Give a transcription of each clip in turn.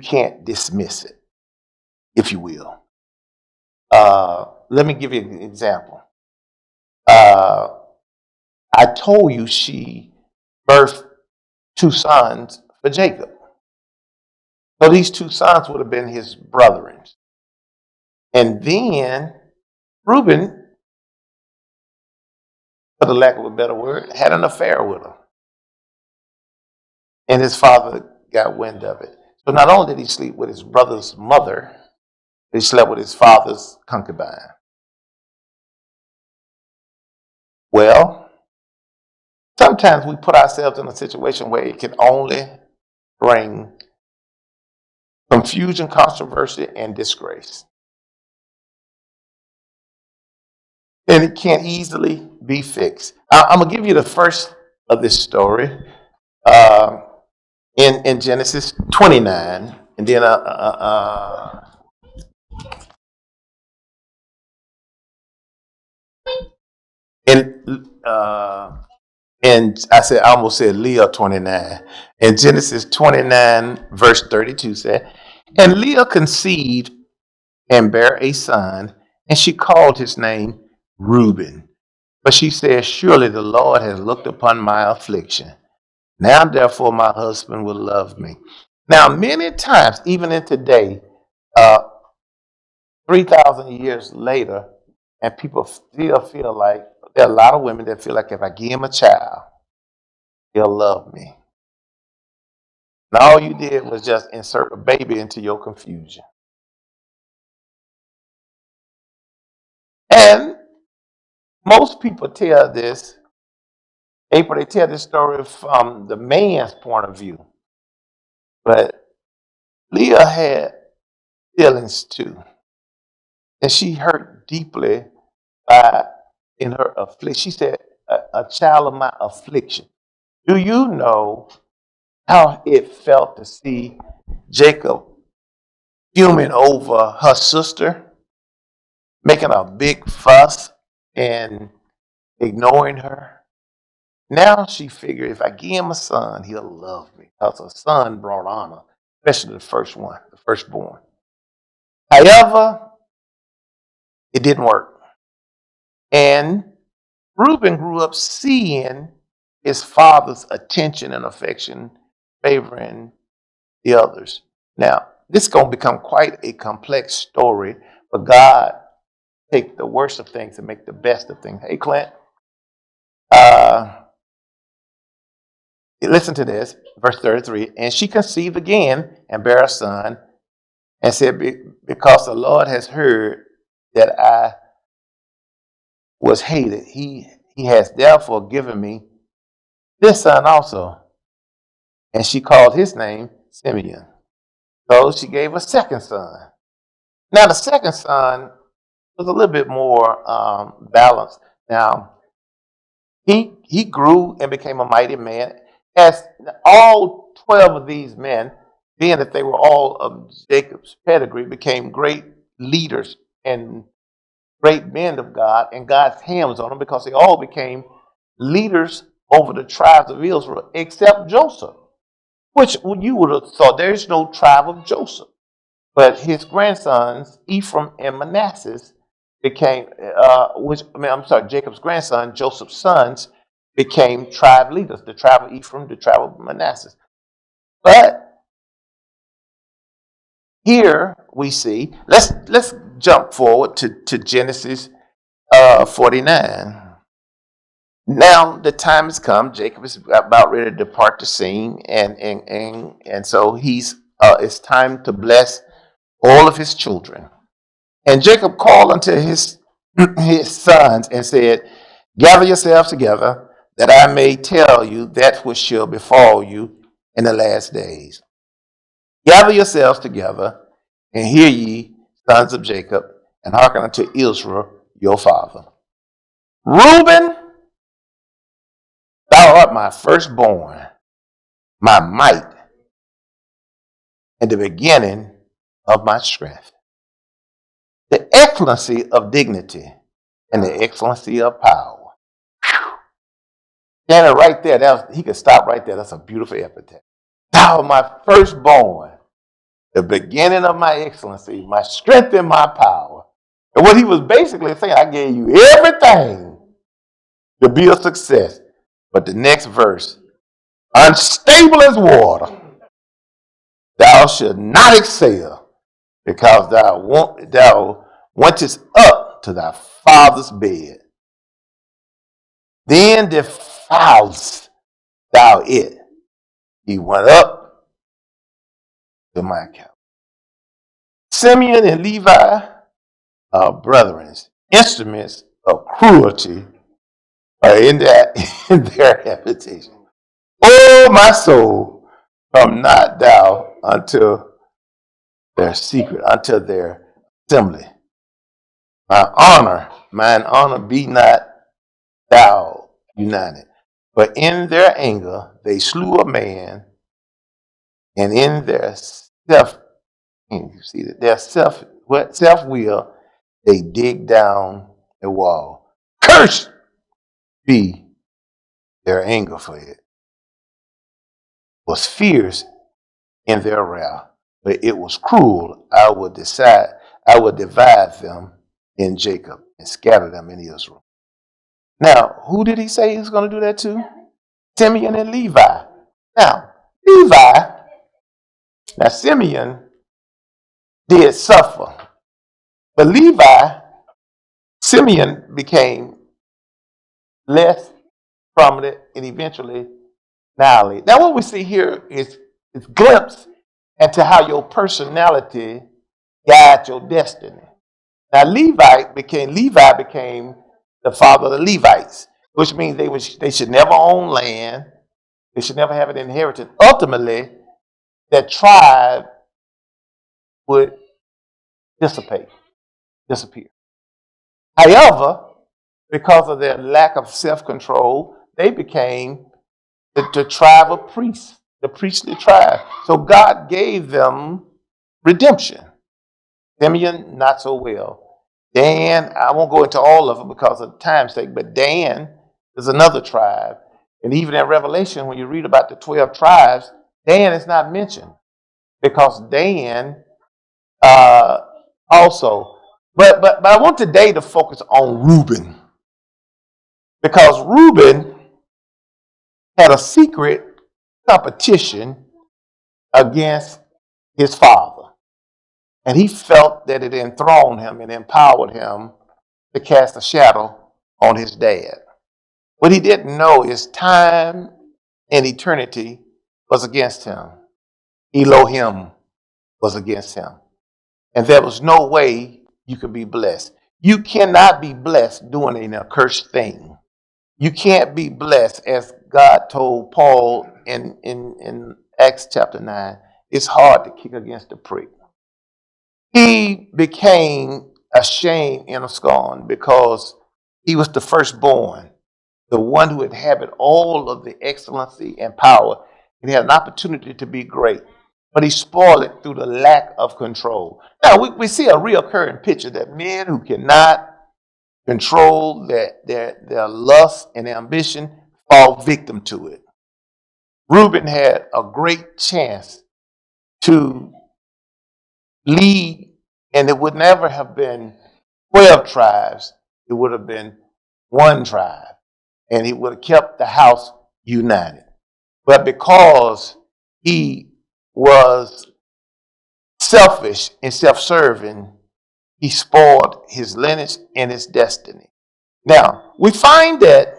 can't dismiss it, if you will. Let me give you an example. Uh, I told you she birthed two sons for Jacob. So these two sons would have been his brethren. And then Reuben, for the lack of a better word, had an affair with her. And his father got wind of it. So not only did he sleep with his brother's mother, he slept with his father's concubine. Well, sometimes we put ourselves in a situation where it can only bring confusion, controversy, and disgrace. And it can't easily be fixed. I'm going to give you the first of this story uh, in Genesis 29. And then in and I almost said Leah 29. In Genesis 29, verse 32 said, and Leah conceived and bare a son, and she called his name Reuben. But she said, surely the Lord has looked upon my affliction. Now, therefore, my husband will love me. Now, many times, even in today, uh, 3,000 years later, and people still feel like, there are a lot of women that feel like if I give him a child, he'll love me. And all you did was just insert a baby into your confusion. And most people tell this, April, they tell this story from the man's point of view. But Leah had feelings too. And she hurt deeply by in her affliction. She said, a child of my affliction. Do you know how it felt to see Jacob fuming over her sister, making a big fuss and ignoring her? Now she figured if I give him a son, he'll love me. Because a son brought honor, especially the first one, the firstborn. However, it didn't work. And Reuben grew up seeing his father's attention and affection favoring the others. Now, this is going to become quite a complex story, but God take the worst of things and make the best of things. Hey, Clint, listen to this, verse 33. And she conceived again and bare a son and said, because the Lord has heard that I was hated, he has therefore given me this son also. And she called his name Simeon. So she gave a second son. Now the second son was a little bit more balanced. Now he grew and became a mighty man. As all 12 of these men, being that they were all of Jacob's pedigree, became great leaders and great men of God, and God's hand was on them because they all became leaders over the tribes of Israel, except Joseph, which you would have thought there's no tribe of Joseph. But his grandsons, Ephraim and Manasseh, became, Jacob's grandson, Joseph's sons, became tribe leaders, the tribe of Ephraim, the tribe of Manasseh. But here we see, let's jump forward to Genesis 49. Now the time has come. Jacob is about ready to depart the scene, and so it's time to bless all of his children. And Jacob called unto his sons and said, gather yourselves together, that I may tell you that which shall befall you in the last days. Gather yourselves together, and hear ye, sons of Jacob, and hearken unto Israel your father. Reuben, thou art my firstborn, my might, and the beginning of my strength. The excellency of dignity and the excellency of power. Standing right there, he could stop right there. That's a beautiful epithet. Thou art my firstborn, the beginning of my excellency, my strength and my power. And what he was basically saying, I gave you everything to be a success. But the next verse, unstable as water, thou shalt not excel, because thou wentest up to thy father's bed. Then defilest thou it. He went up to my couch. Simeon and Levi are brethren. Instruments of cruelty are in their habitation. O my soul, come not thou unto their secret, unto their assembly. Mine honor be not thou united. But in their anger they slew a man, and in their self will they dig down a wall. Cursed be their anger, for it was fierce in their wrath, but it was cruel. I will divide them in Jacob and scatter them in Israel. Now, who did he say he was going to do that to? Simeon and Levi. Now, Simeon did suffer, but Simeon became less prominent and eventually annihilated. Now, what we see here is glimpse into how your personality guides your destiny. Now, Levi became the father of the Levites, which means they should never own land. They should never have an inheritance. Ultimately, that tribe would disappear. However, because of their lack of self-control, they became the tribe of priests, the priestly tribe. So God gave them redemption. Simeon, not so well. Dan, I won't go into all of them because of time's sake, but Dan is another tribe. And even in Revelation, when you read about the 12 tribes, Dan is not mentioned because Dan also. But I want today to focus on Reuben, because Reuben had a secret competition against his father. And he felt that it enthroned him and empowered him to cast a shadow on his dad. What he didn't know is time and eternity was against him. Elohim was against him. And there was no way you could be blessed. You cannot be blessed doing an accursed thing. You can't be blessed, as God told Paul in Acts chapter 9. It's hard to kick against the prick. He became ashamed and scorned because he was the firstborn, the one who inhabited all of the excellency and power, and he had an opportunity to be great. But he spoiled it through the lack of control. Now, we see a reoccurring picture that men who cannot control their lust and ambition fall victim to it. Reuben had a great chance to lead, and it would never have been 12 tribes. It would have been one tribe, and he would have kept the house united. But because he was selfish and self-serving, he spoiled his lineage and his destiny. Now, we find that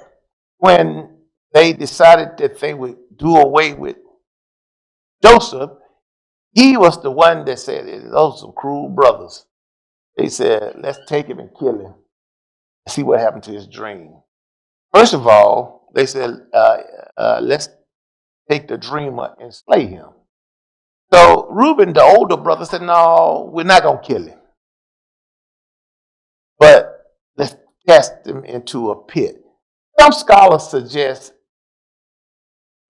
when they decided that they would do away with Joseph, he was the one that said, those are some cruel brothers. They said, let's take him and kill him and see what happened to his dream. First of all, they said, let's take the dreamer and slay him. So Reuben, the older brother, said, no, we're not going to kill him. But let's cast him into a pit. Some scholars suggest,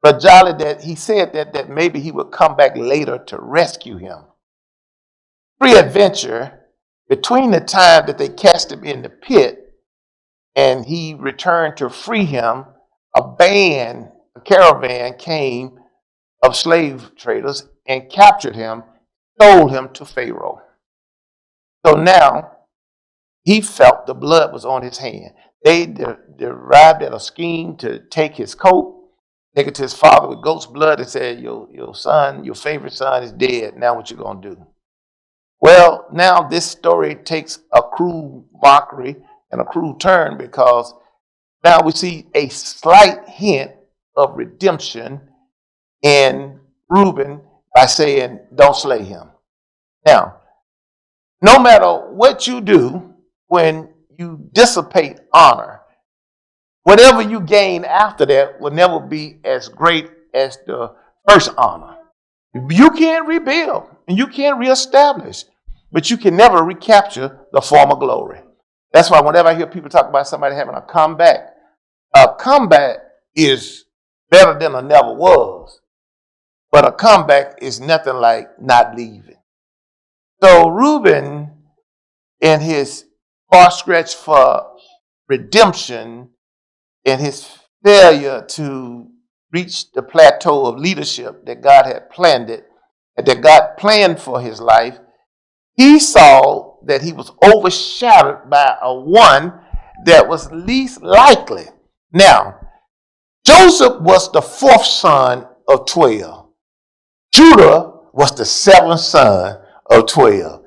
but Jolly, that he said that maybe he would come back later to rescue him. Pre-adventure, between the time that they cast him in the pit and he returned to free him, a caravan came of slave traders and captured him, sold him to Pharaoh. So now he felt the blood was on his hand. They arrived at a scheme to take his coat, take it to his father with goat's blood, and said, your son, your favorite son is dead. Now what you going to do? Well, now this story takes a cruel mockery and a cruel turn because now we see a slight hint of redemption in Reuben by saying, don't slay him. Now, no matter what you do, when you dissipate honor, whatever you gain after that will never be as great as the first honor. You can rebuild and you can reestablish, but you can never recapture the former glory. That's why whenever I hear people talk about somebody having a comeback is better than a never was, but a comeback is nothing like not leaving. So Reuben, in his far stretch for redemption, in his failure to reach the plateau of leadership that God had planned that God planned for his life, he saw that he was overshadowed by a one that was least likely. Now, Joseph was the fourth son of 12. Judah was the seventh son of 12.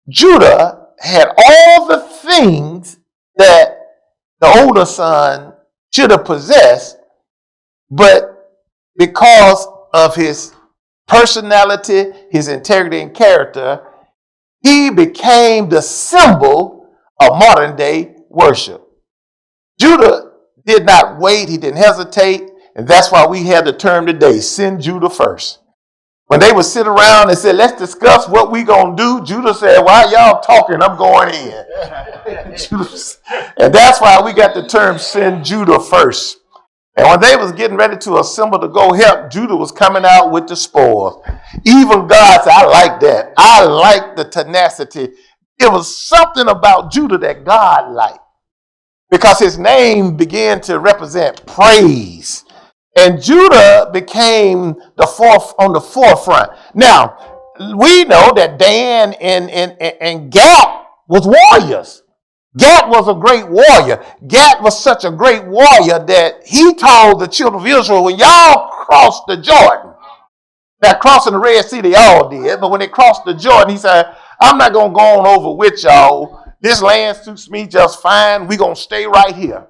Judah had all the things that the older son should have possessed, but because of his personality, his integrity, and character, he became the symbol of modern day worship. Judah did not wait, he didn't hesitate, and that's why we have the term today, send Judah first. When they would sit around and say, let's discuss what we gonna do, Judah said, while y'all talking, I'm going in. And that's why we got the term send Judah first. And when they was getting ready to assemble to go help, Judah was coming out with the spoils. Even God said, I like that. I like the tenacity. It was something about Judah that God liked, because his name began to represent praise. And Judah became on the forefront. Now, we know that Dan and Gad was warriors. Gad was a great warrior. Gad was such a great warrior that he told the children of Israel, when y'all cross the Jordan, now crossing the Red Sea, they all did, but when they crossed the Jordan, he said, I'm not going to go on over with y'all. This land suits me just fine. We're going to stay right here.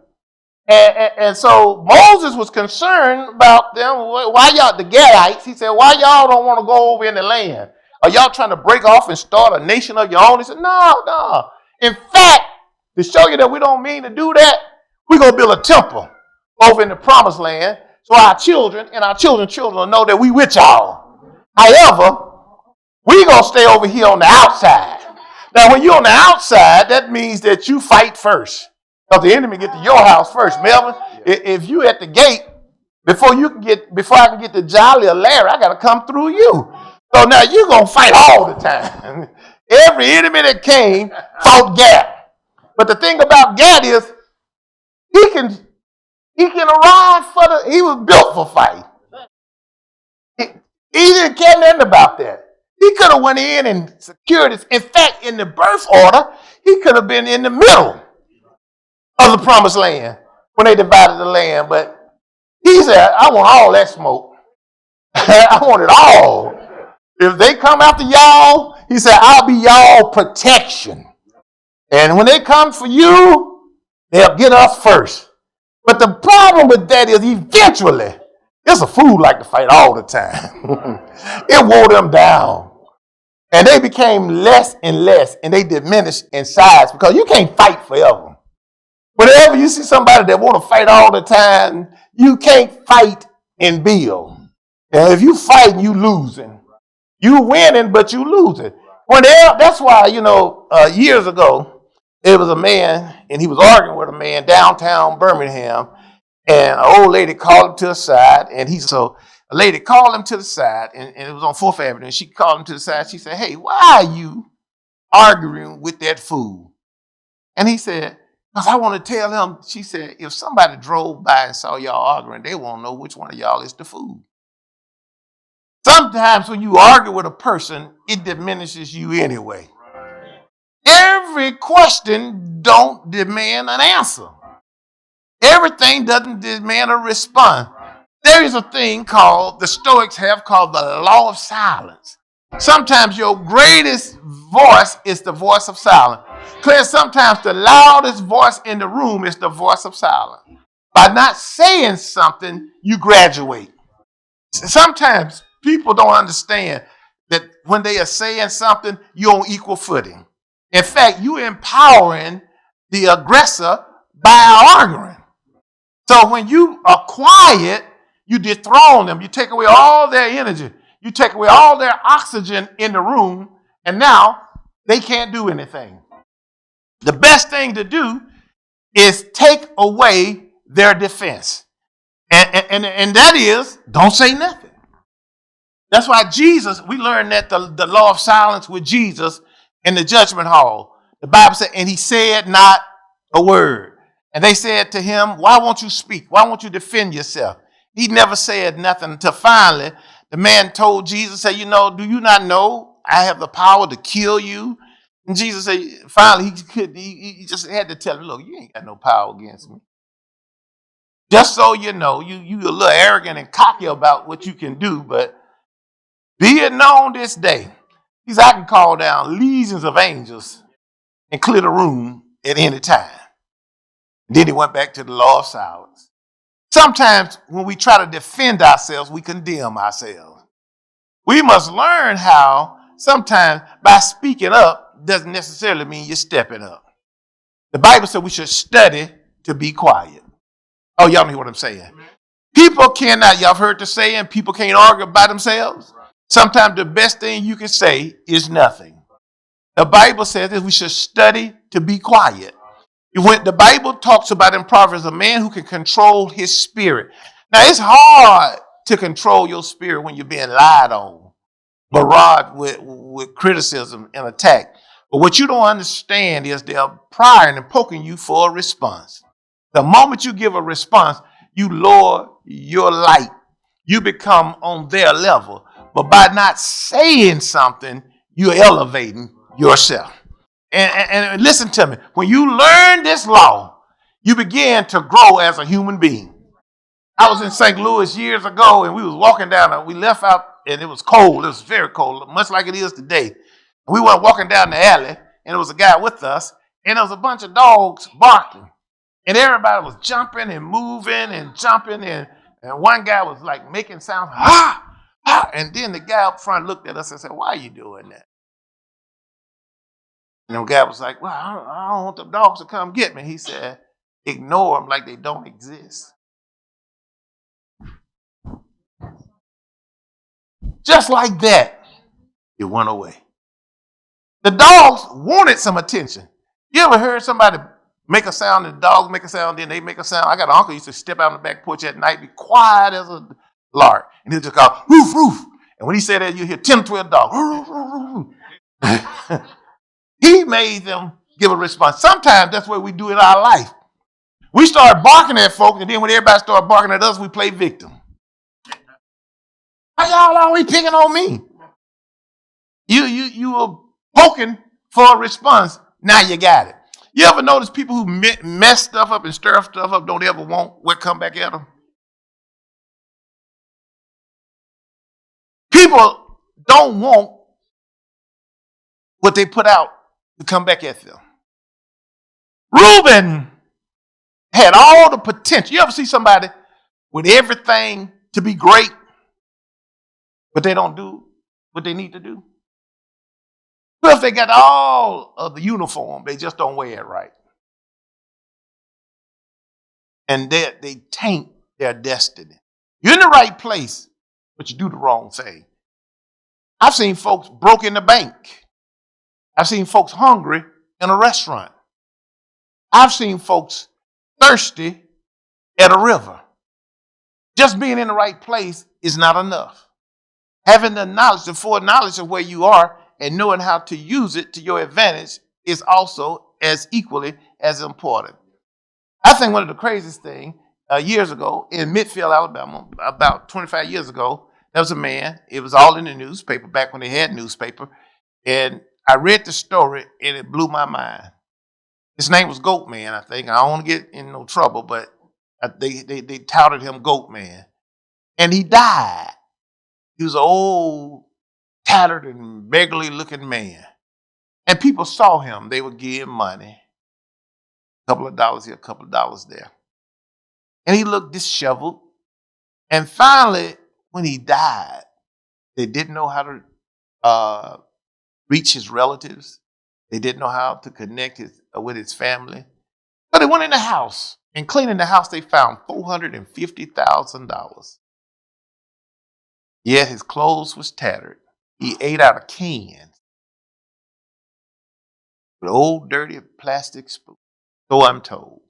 And so Moses was concerned about them. Why y'all, the Gadites, he said, why y'all don't want to go over in the land? Are y'all trying to break off and start a nation of your own? He said, no. In fact, to show you that we don't mean to do that, we're going to build a temple over in the promised land so our children and our children's children will know that we with y'all. However, we're going to stay over here on the outside. Now, when you're on the outside, that means that you fight first. Because the enemy get to your house first. Melvin, if you at the gate, before I can get to Jolly or Larry, I got to come through you. So now you're going to fight all the time. Every enemy that came fought Gad. But the thing about Gad is he can arrive he was built for fight. He didn't care nothing about that. He could have went in and secured it. In fact, in the birth order, he could have been in the middle of the promised land when they divided the land. But he said, I want all that smoke. I want it all. If they come after y'all, he said, I'll be y'all protection. And when they come for you, they'll get us first. But the problem with that is eventually, it's a fool like to fight all the time. It wore them down. And they became less and less, and they diminished in size because you can't fight forever. Whenever you see somebody that want to fight all the time, you can't fight and build. And if you fighting, you losing. You winning, but you losing. That's why, years ago, there was a man, and he was arguing with a man downtown Birmingham, and an old lady called him to the side, and a lady called him to the side, and it was on 4th Avenue, and she called him to the side. She said, hey, why are you arguing with that fool? And he said, because I want to tell him, she said, if somebody drove by and saw y'all arguing, they won't know which one of y'all is the fool. Sometimes when you argue with a person, it diminishes you anyway. Every question don't demand an answer. Everything doesn't demand a response. There is a thing called, the Stoics have called the law of silence. Sometimes your greatest voice is the voice of silence. Clear, sometimes the loudest voice in the room is the voice of silence. By not saying something, you graduate. Sometimes people don't understand that when they are saying something, you're on equal footing. In fact, you're empowering the aggressor by arguing. So when you are quiet, you dethrone them. You take away all their energy. You take away all their oxygen in the room, and now they can't do anything. The best thing to do is take away their defense. And that is, don't say nothing. That's why Jesus, we learned that the law of silence with Jesus in the judgment hall. The Bible said, and he said not a word. And they said to him, why won't you speak? Why won't you defend yourself? He never said nothing until finally the man told Jesus, say, do you not know I have the power to kill you? And Jesus said, finally, he just had to tell him, look, you ain't got no power against me. Just so you know, you a little arrogant and cocky about what you can do, but be it known this day, he said, I can call down legions of angels and clear the room at any time. Then he went back to the law of silence. Sometimes when we try to defend ourselves, we condemn ourselves. We must learn how sometimes by speaking up doesn't necessarily mean you're stepping up. The Bible said we should study to be quiet. Oh, y'all know what I'm saying. People cannot, y'all have heard the saying, people can't argue by themselves. Sometimes the best thing you can say is nothing. The Bible says that we should study to be quiet. When the Bible talks about in Proverbs a man who can control his spirit. Now, it's hard to control your spirit when you're being lied on, barraged with criticism and attack. But what you don't understand is they're prying and poking you for a response. The moment you give a response, you lower your light. You become on their level. But by not saying something, you're elevating yourself. And listen to me. When you learn this law, you begin to grow as a human being. I was in St. Louis years ago, and we was walking down. We left out, and it was cold. It was very cold, much like it is today. We went walking down the alley, and there was a guy with us, and there was a bunch of dogs barking. And everybody was jumping and moving and jumping, and one guy was like making sounds, ha, ha. And then the guy up front looked at us and said, why are you doing that? And the guy was like, well, I don't want the dogs to come get me. He said, ignore them like they don't exist. Just like that, it went away. The dogs wanted some attention. You ever heard somebody make a sound and the dogs make a sound, then they make a sound? I got an uncle who used to step out on the back porch at night, be quiet as a lark, and he'll just call, roof, roof. And when he said that, you hear 10, 12 dogs. Roof, roof, roof. He made them give a response. Sometimes that's what we do in our life. We start barking at folk, and then when everybody starts barking at us, we play victim. Why y'all always picking on me? You were poking for a response. Now you got it. You ever notice people who mess stuff up and stir stuff up don't ever want what come back at them? People don't want what they put out to come back at them. Reuben had all the potential. You ever see somebody with everything to be great, but they don't do what they need to do? Well, if they got all of the uniform, they just don't wear it right. And they taint their destiny. You're in the right place, but you do the wrong thing. I've seen folks broke in the bank. I've seen folks hungry in a restaurant. I've seen folks thirsty at a river. Just being in the right place is not enough. Having the knowledge, the foreknowledge of where you are and knowing how to use it to your advantage is also as equally as important. I think one of the craziest things years ago in Midfield, Alabama, about 25 years ago, There was a man. It was all in the newspaper back when they had newspaper. And I read the story and it blew my mind. His name was Goat Man, I think. I don't want to get in no trouble, but they touted him Goat Man. And he died. He was an old, tattered and beggarly looking man. And people saw him. They would give him money. A couple of dollars here, a couple of dollars there. And he looked disheveled. And finally, when he died, they didn't know how to reach his relatives. They didn't know how to connect with his family. So they went in the house. And cleaning the house, they found $450,000. Yet his clothes was tattered. He ate out of cans with old dirty plastic spoon. So I'm told.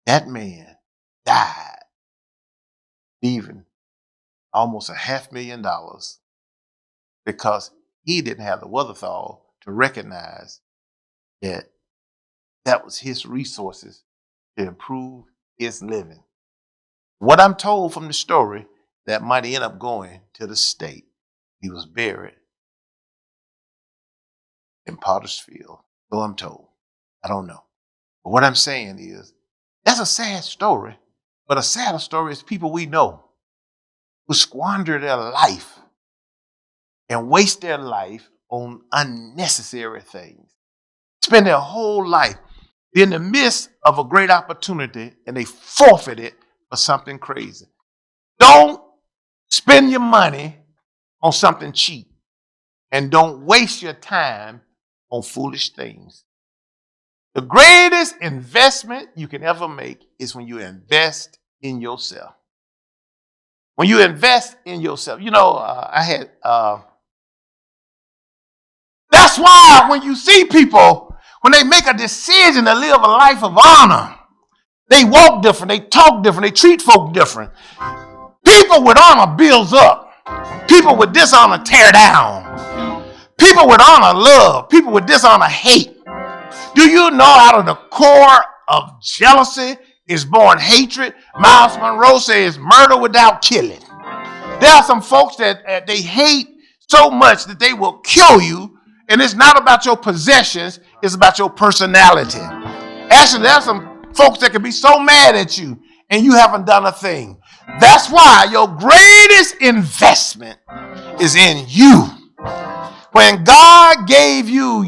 That man died leaving almost $500,000 because he didn't have the wherewithal to recognize that that was his resources to improve his living. What I'm told from the story, that money ended up going to the state. He was buried in Potter's Field. So I'm told. I don't know. But what I'm saying is, that's a sad story. But a sadder story is people we know who squander their life and waste their life on unnecessary things. Spend their whole life in the midst of a great opportunity and they forfeit it for something crazy. Don't spend your money on something cheap and don't waste your time on foolish things. The greatest investment you can ever make is when you invest in yourself. When you invest in yourself, that's why when you see people, when they make a decision to live a life of honor, they walk different, they talk different, they treat folk different. People with honor builds up. People with dishonor tear down. People with honor love. People with dishonor hate. Do you know out of the core of jealousy is born hatred? Miles Monroe says murder without killing. There are some folks that they hate so much that they will kill you, and it's not about your possessions, it's about your personality. Actually, there are some folks that can be so mad at you and you haven't done a thing. That's why your greatest investment is in you. When God gave you,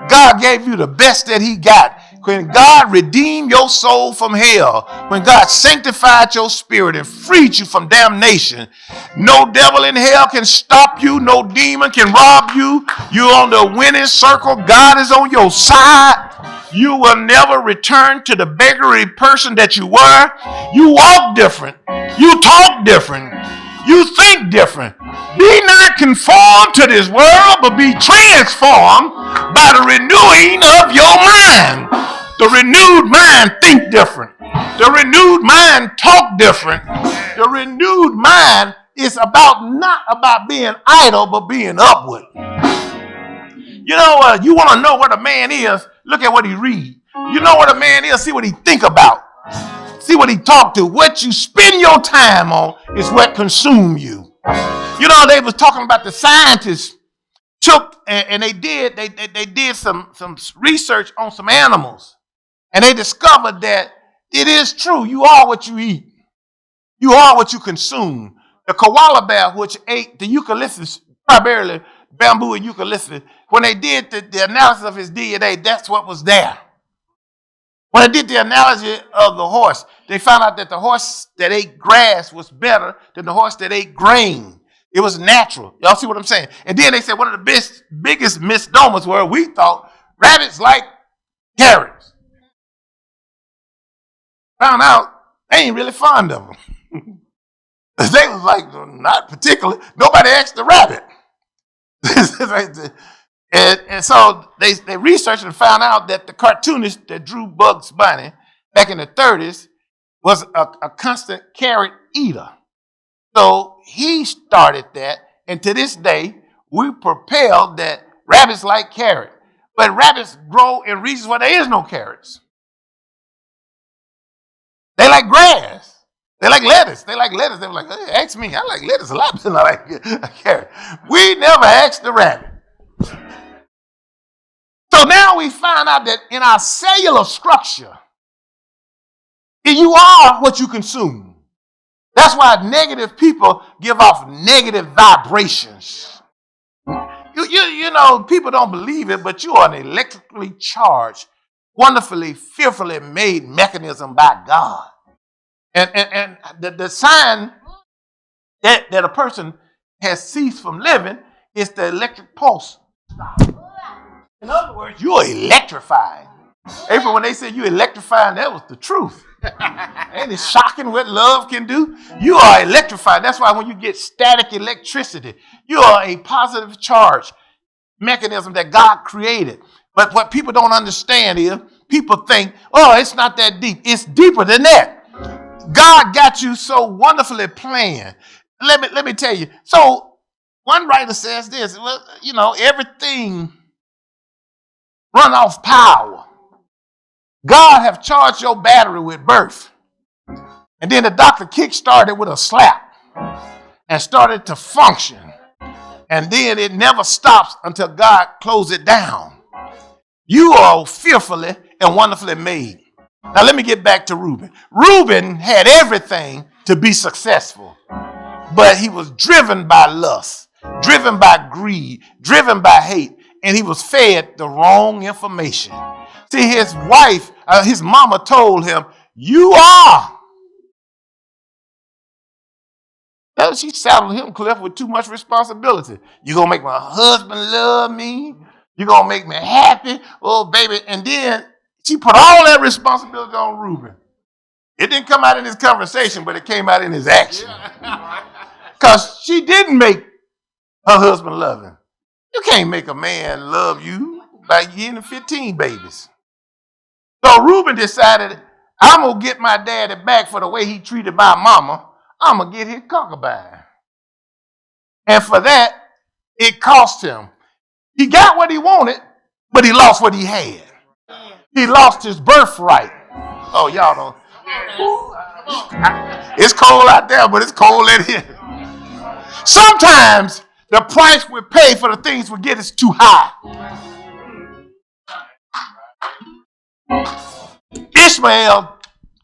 God gave you the best that he got. When God redeemed your soul from hell, when God sanctified your spirit and freed you from damnation, no devil in hell can stop you. No demon can rob you. You're on the winning circle. God is on your side. You will never return to the beggarly person that you were. You walk different. You talk different. You think different. Be not conformed to this world, but be transformed by the renewing of your mind. The renewed mind think different. The renewed mind talk different. The renewed mind is not about being idle, but being upward. You know, you want to know what a man is, look at what he read. You know what a man is, see what he think about. See what he talk to. What you spend your time on is what consume you. You know, they was talking about the scientists took and they did some research on some animals. And they discovered that it is true. You are what you eat. You are what you consume. The koala bear, which ate the eucalyptus, primarily bamboo and eucalyptus, when they did the analysis of his DNA, that's what was there. When they did the analogy of the horse, they found out that the horse that ate grass was better than the horse that ate grain. It was natural. Y'all see what I'm saying? And then they said one of the biggest misnomers were we thought rabbits like carrots. Found out they ain't really fond of them. They was like, not particularly. Nobody asked the rabbit. And so they researched and found out that the cartoonist that drew Bugs Bunny back in the 30s was a constant carrot eater. So he started that, and to this day, we propelled that rabbits like carrot. But rabbits grow in regions where there is no carrots. They like grass. They like lettuce. They like lettuce. They were like, hey, ask me. I like lettuce a lot. I like carrot. We never asked the rabbit. So now we find out that in our cellular structure, you are what you consume. That's why negative people give off negative vibrations. You know, people don't believe it, but you are an electrically charged, wonderfully, fearfully made mechanism by God. And the sign that a person has ceased from living is the electric pulse. In other words, you are electrified. April, when they said you electrifying, that was the truth. Ain't it shocking what love can do? You are electrified. That's why when you get static electricity, you are a positive charge mechanism that God created. But what people don't understand is people think, oh, it's not that deep. It's deeper than that. God got you so wonderfully planned. Let me tell you. So one writer says this, well, you know, everything run off power. God have charged your battery with birth. And then the doctor kick-started with a slap and started to function. And then it never stops until God closes it down. You are fearfully and wonderfully made. Now let me get back to Reuben. Reuben had everything to be successful, but he was driven by lust, driven by greed, driven by hate, and he was fed the wrong information. See, his wife, his mama told him, you are. She saddled him, Cliff, with too much responsibility. You're going to make my husband love me. You're going to make me happy. Oh, baby. And then she put all that responsibility on Reuben. It didn't come out in his conversation, but it came out in his action. Because she didn't make her husband love him. You can't make a man love you by getting 15 babies. So Reuben decided, I'm going to get my daddy back for the way he treated my mama. I'm going to get his concubine. And for that, it cost him. He got what he wanted, but he lost what he had. He lost his birthright. Oh, y'all don't. It's cold out there, but it's cold in here. Sometimes the price we pay for the things we get is too high. Ishmael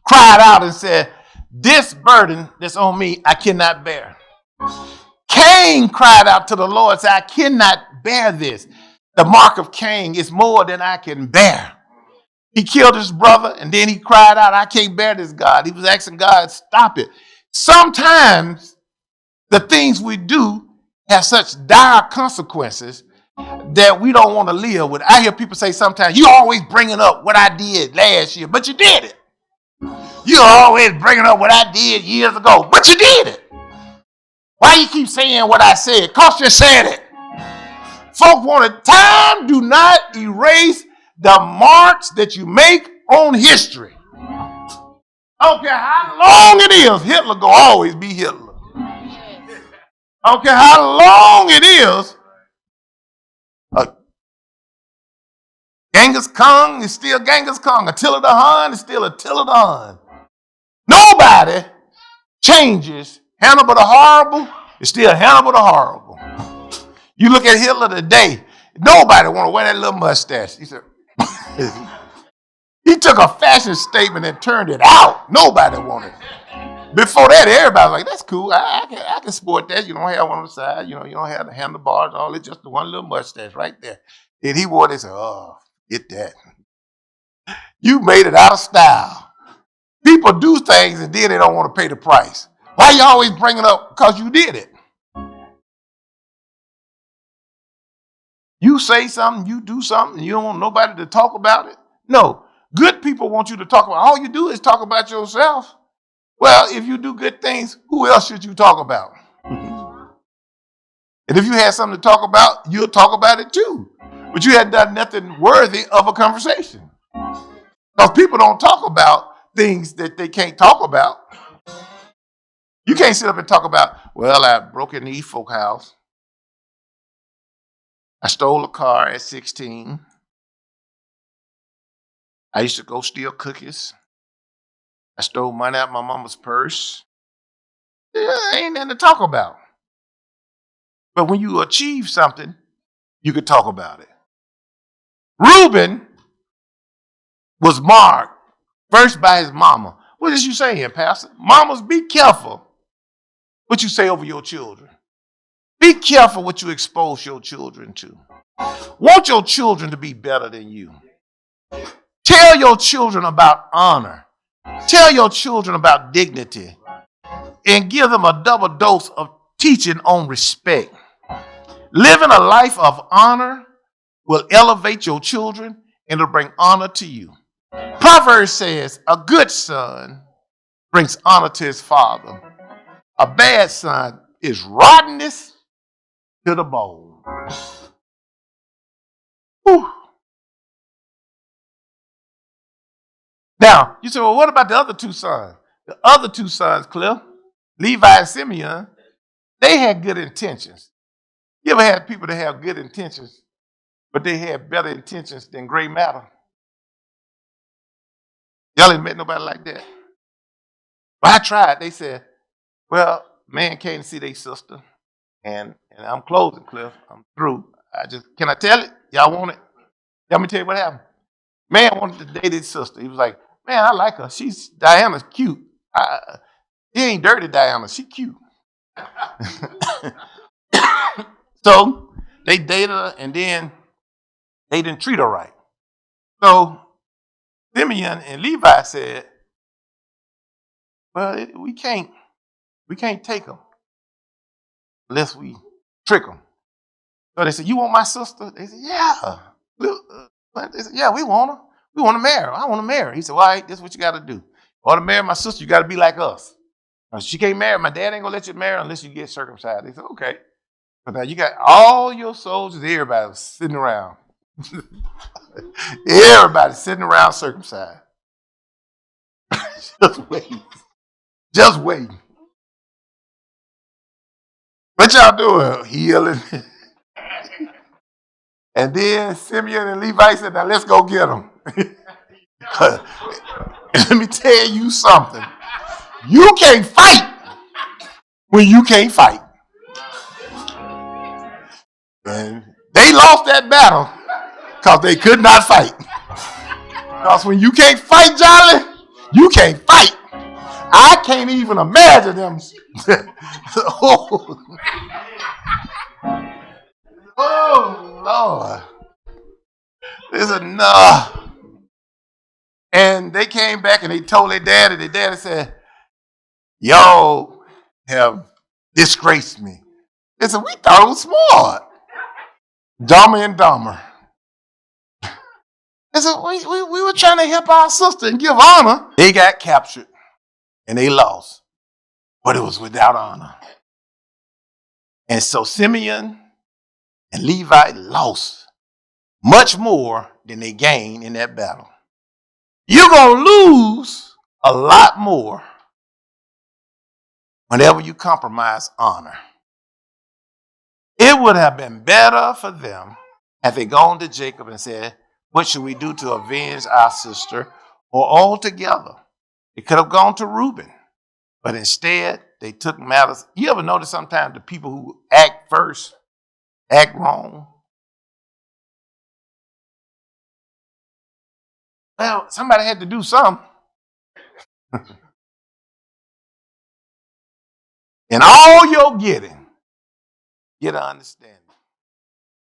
cried out and said, this burden that's on me, I cannot bear. Cain cried out to the Lord and said, I cannot bear this. The mark of Cain is more than I can bear. He killed his brother and then he cried out, I can't bear this, God. He was asking God, stop it. Sometimes the things we do have such dire consequences that we don't want to live with. I hear people say sometimes, you always bringing up what I did last year, but you did it. You're always bringing up what I did years ago, but you did it. Why you keep saying what I said? Because you said it. Folk wanted time. Do not erase the marks that you make on history. I don't care how long it is, Hitler gonna always be Hitler. I don't care how long it is, Genghis Khan is still Genghis Khan. Attila the Hun is still Attila the Hun. Nobody changes. Hannibal the Horrible is still Hannibal the Horrible. You look at Hitler today, nobody want to wear that little mustache. He said, he took a fashion statement and turned it out. Nobody wanted it. Before that, everybody was like, that's cool. I can sport that. You don't have one on the side. You know, you don't have the handlebars, all it's just the one little mustache right there. And he wore this, oh, get that. You made it out of style. People do things and then they don't want to pay the price. Why you always bring it up? Because you did it. You say something, you do something, you don't want nobody to talk about it. No, good people want you to talk about. All you do is talk about yourself. Well, if you do good things, who else should you talk about? And if you had something to talk about, you'll talk about it too. But you had done nothing worthy of a conversation. Because people don't talk about things that they can't talk about. You can't sit up and talk about, well, I broke into the folk house. I stole a car at 16. I used to go steal cookies. I stole money out of my mama's purse. Ain't nothing to talk about. But when you achieve something, you could talk about it. Reuben was marked first by his mama. What is you saying, Pastor? Mamas, be careful what you say over your children. Be careful what you expose your children to. Want your children to be better than you. Tell your children about honor. Tell your children about dignity. And give them a double dose of teaching on respect. Living a life of honor will elevate your children and it'll bring honor to you. Proverbs says, a good son brings honor to his father. A bad son is rottenness to the bone. Whew. Now, you say, well, what about the other two sons? The other two sons, Cliff, Levi and Simeon, they had good intentions. You ever had people that have good intentions, but they had better intentions than gray matter? Y'all ain't met nobody like that. Well, I tried. They said, well, man came to see their sister, and I'm closing, Cliff. I'm through. Can I tell it? Y'all want it? Let me tell you what happened. Man wanted to date his sister. He was like, man, I like her. Diana's cute. He ain't dirty, Diana. She cute. So they dated her, and then they didn't treat her right. So Simeon and Levi said, well, we can't take them unless we trick them. So they said, you want my sister? They said, yeah. They said, yeah, we want her. We want to marry her. I want to marry her. He said, well, all right, this is what you got to do. In order to marry my sister, you got to be like us. She can't marry. My dad ain't going to let you marry her unless you get circumcised. They said, okay. But now you got all your soldiers, everybody sitting around. Everybody sitting around circumcised. Just waiting. Just waiting. What y'all doing? Healing. And then Simeon and Levi said, now let's go get them. Let me tell you something. You can't fight when you can't fight. And they lost that battle because they could not fight. Because when you can't fight, Jolly, you can't fight. I can't even imagine them. Oh, Lord. There's enough. And they came back and they told their daddy. Their daddy said, y'all have disgraced me. They said, we thought it was smart. Dumber and dumber. They said, we were trying to help our sister and give honor. They got captured and they lost. But it was without honor. And so Simeon and Levi lost much more than they gained in that battle. You're going to lose a lot more whenever you compromise honor. It would have been better for them had they gone to Jacob and said, what should we do to avenge our sister? Or all together. They could have gone to Reuben. But instead, they took matters. You ever notice sometimes the people who act first act wrong? Well, somebody had to do something. And all you're getting, get an understanding.